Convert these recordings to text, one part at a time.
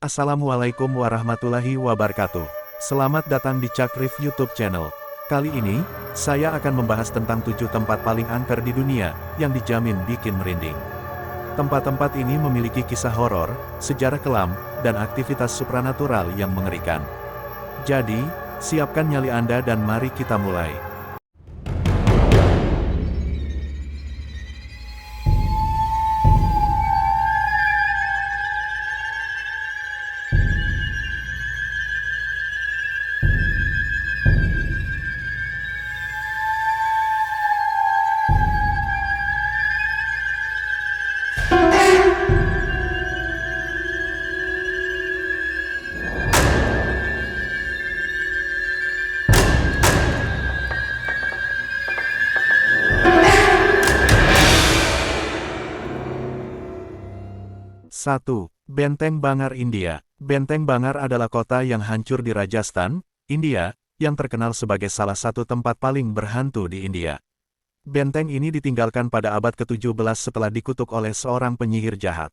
Assalamualaikum warahmatullahi wabarakatuh. Selamat datang di Cakrif YouTube channel. Kali ini, saya akan membahas tentang 7 tempat paling angker di dunia, yang dijamin bikin merinding. Tempat-tempat ini memiliki kisah horor, sejarah kelam, dan aktivitas supranatural yang mengerikan. Jadi, siapkan nyali Anda dan mari kita mulai. Satu, Benteng Bangar India. Benteng Bangar adalah kota yang hancur di Rajasthan, India, yang terkenal sebagai salah satu tempat paling berhantu di India. Benteng ini ditinggalkan pada abad ke-17 setelah dikutuk oleh seorang penyihir jahat.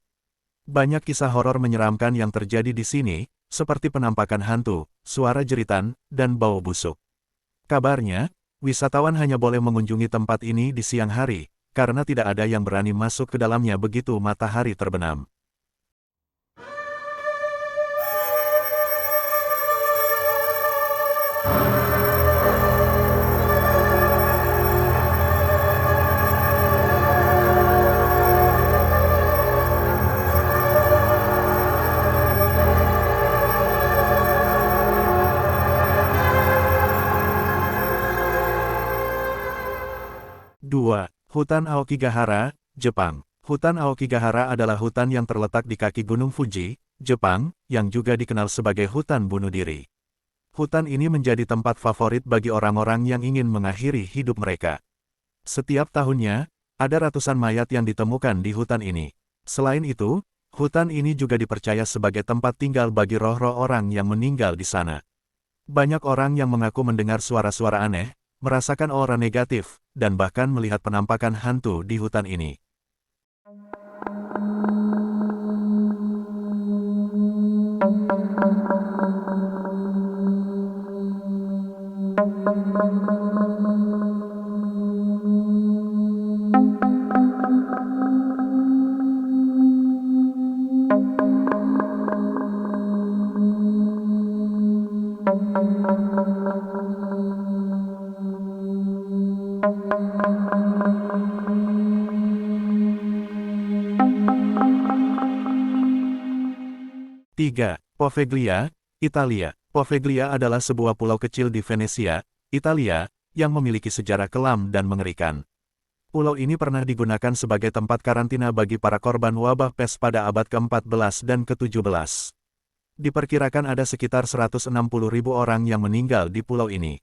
Banyak kisah horor menyeramkan yang terjadi di sini, seperti penampakan hantu, suara jeritan, dan bau busuk. Kabarnya, wisatawan hanya boleh mengunjungi tempat ini di siang hari, karena tidak ada yang berani masuk ke dalamnya begitu matahari terbenam. 2. Hutan Aokigahara, Jepang. Hutan Aokigahara adalah hutan yang terletak di kaki Gunung Fuji, Jepang, yang juga dikenal sebagai hutan bunuh diri. Hutan ini menjadi tempat favorit bagi orang-orang yang ingin mengakhiri hidup mereka. Setiap tahunnya, ada ratusan mayat yang ditemukan di hutan ini. Selain itu, hutan ini juga dipercaya sebagai tempat tinggal bagi roh-roh orang yang meninggal di sana. Banyak orang yang mengaku mendengar suara-suara aneh, merasakan aura negatif, dan bahkan melihat penampakan hantu di hutan ini. Tiga, Poveglia, Italia. Poveglia adalah sebuah pulau kecil di Venesia, Italia, yang memiliki sejarah kelam dan mengerikan. Pulau ini pernah digunakan sebagai tempat karantina bagi para korban wabah pes pada abad ke-14 dan ke-17. Diperkirakan ada sekitar 160.000 orang yang meninggal di pulau ini.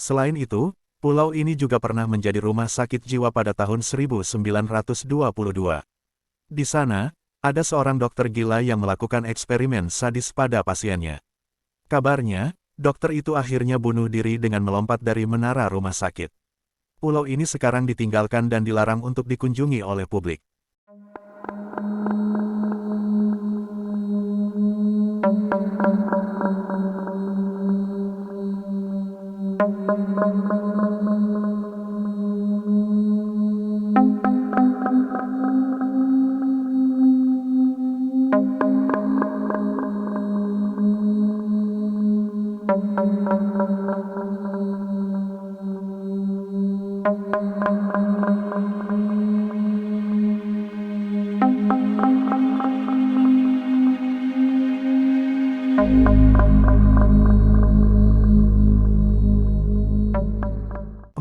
Selain itu, pulau ini juga pernah menjadi rumah sakit jiwa pada tahun 1922. Di sana, ada seorang dokter gila yang melakukan eksperimen sadis pada pasiennya. Kabarnya, dokter itu akhirnya bunuh diri dengan melompat dari menara rumah sakit. Pulau ini sekarang ditinggalkan dan dilarang untuk dikunjungi oleh publik.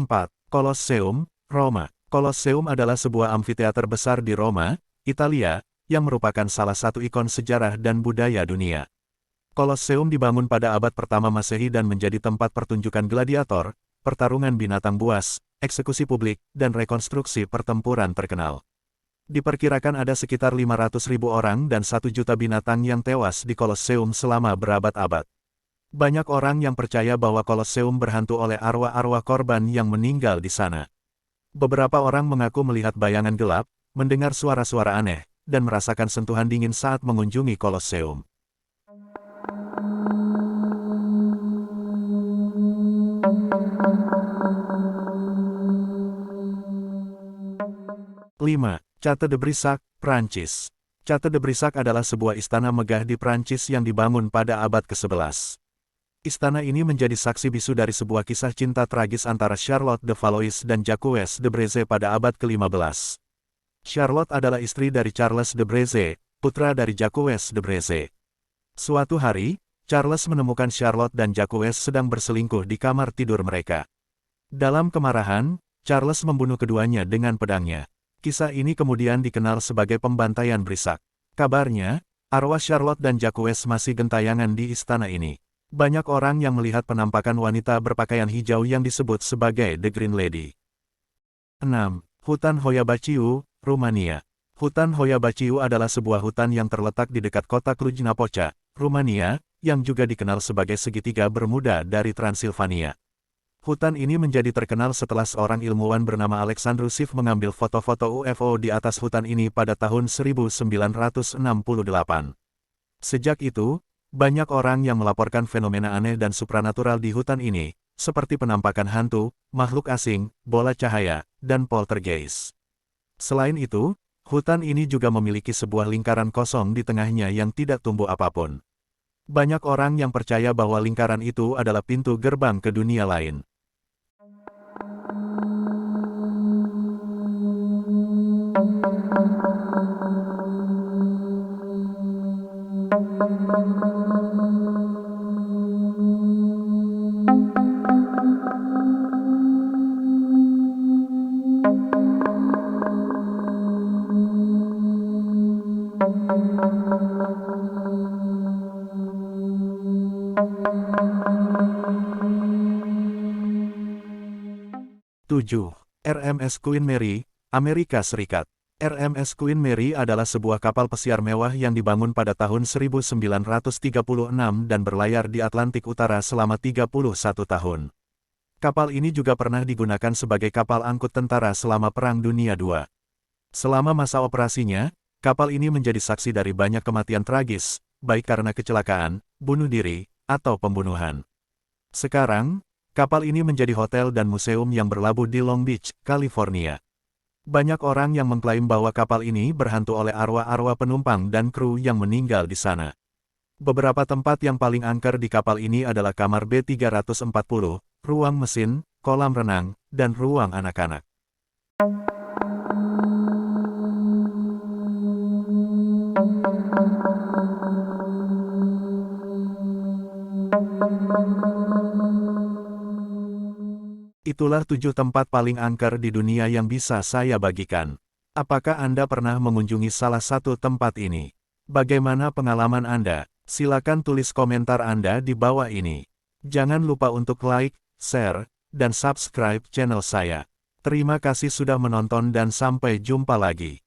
Empat, Colosseum, Roma. Colosseum adalah sebuah amfiteater besar di Roma, Italia, yang merupakan salah satu ikon sejarah dan budaya dunia. Colosseum dibangun pada abad pertama Masehi dan menjadi tempat pertunjukan gladiator, pertarungan binatang buas, eksekusi publik, dan rekonstruksi pertempuran terkenal. Diperkirakan ada sekitar 500.000 orang dan 1 juta binatang yang tewas di Colosseum selama berabad-abad. Banyak orang yang percaya bahwa Kolosseum berhantu oleh arwah-arwah korban yang meninggal di sana. Beberapa orang mengaku melihat bayangan gelap, mendengar suara-suara aneh, dan merasakan sentuhan dingin saat mengunjungi Kolosseum. 5. Château de Brissac, Prancis. Château de Brissac adalah sebuah istana megah di Prancis yang dibangun pada abad ke-11. Istana ini menjadi saksi bisu dari sebuah kisah cinta tragis antara Charlotte de Valois dan Jacques de Brézé pada abad ke-15. Charlotte adalah istri dari Charles de Brézé, putra dari Jacques de Brézé. Suatu hari, Charles menemukan Charlotte dan Jacques sedang berselingkuh di kamar tidur mereka. Dalam kemarahan, Charles membunuh keduanya dengan pedangnya. Kisah ini kemudian dikenal sebagai pembantaian Brissac. Kabarnya, arwah Charlotte dan Jacques masih gentayangan di istana ini. Banyak orang yang melihat penampakan wanita berpakaian hijau yang disebut sebagai The Green Lady. 6. Hutan Hoia Baciu, Rumania. Hutan Hoia Baciu adalah sebuah hutan yang terletak di dekat kota Cluj-Napoca, Rumania, yang juga dikenal sebagai segitiga Bermuda dari Transilvania. Hutan ini menjadi terkenal setelah seorang ilmuwan bernama Alexandru Sif mengambil foto-foto UFO di atas hutan ini pada tahun 1968. Sejak itu, banyak orang yang melaporkan fenomena aneh dan supranatural di hutan ini, seperti penampakan hantu, makhluk asing, bola cahaya, dan poltergeist. Selain itu, hutan ini juga memiliki sebuah lingkaran kosong di tengahnya yang tidak tumbuh apapun. Banyak orang yang percaya bahwa lingkaran itu adalah pintu gerbang ke dunia lain. Tujuh. RMS Queen Mary, Amerika Serikat. RMS Queen Mary adalah sebuah kapal pesiar mewah yang dibangun pada tahun 1936 dan berlayar di Atlantik Utara selama 31 tahun. Kapal ini juga pernah digunakan sebagai kapal angkut tentara selama Perang Dunia II. Selama masa operasinya, kapal ini menjadi saksi dari banyak kematian tragis, baik karena kecelakaan, bunuh diri, atau pembunuhan. Sekarang, kapal ini menjadi hotel dan museum yang berlabuh di Long Beach, California. Banyak orang yang mengklaim bahwa kapal ini berhantu oleh arwah-arwah penumpang dan kru yang meninggal di sana. Beberapa tempat yang paling angker di kapal ini adalah kamar B340, ruang mesin, kolam renang, dan ruang anak-anak. Itulah 7 tempat paling angker di dunia yang bisa saya bagikan. Apakah Anda pernah mengunjungi salah satu tempat ini? Bagaimana pengalaman Anda? Silakan tulis komentar Anda di bawah ini. Jangan lupa untuk like, share, dan subscribe channel saya. Terima kasih sudah menonton dan sampai jumpa lagi.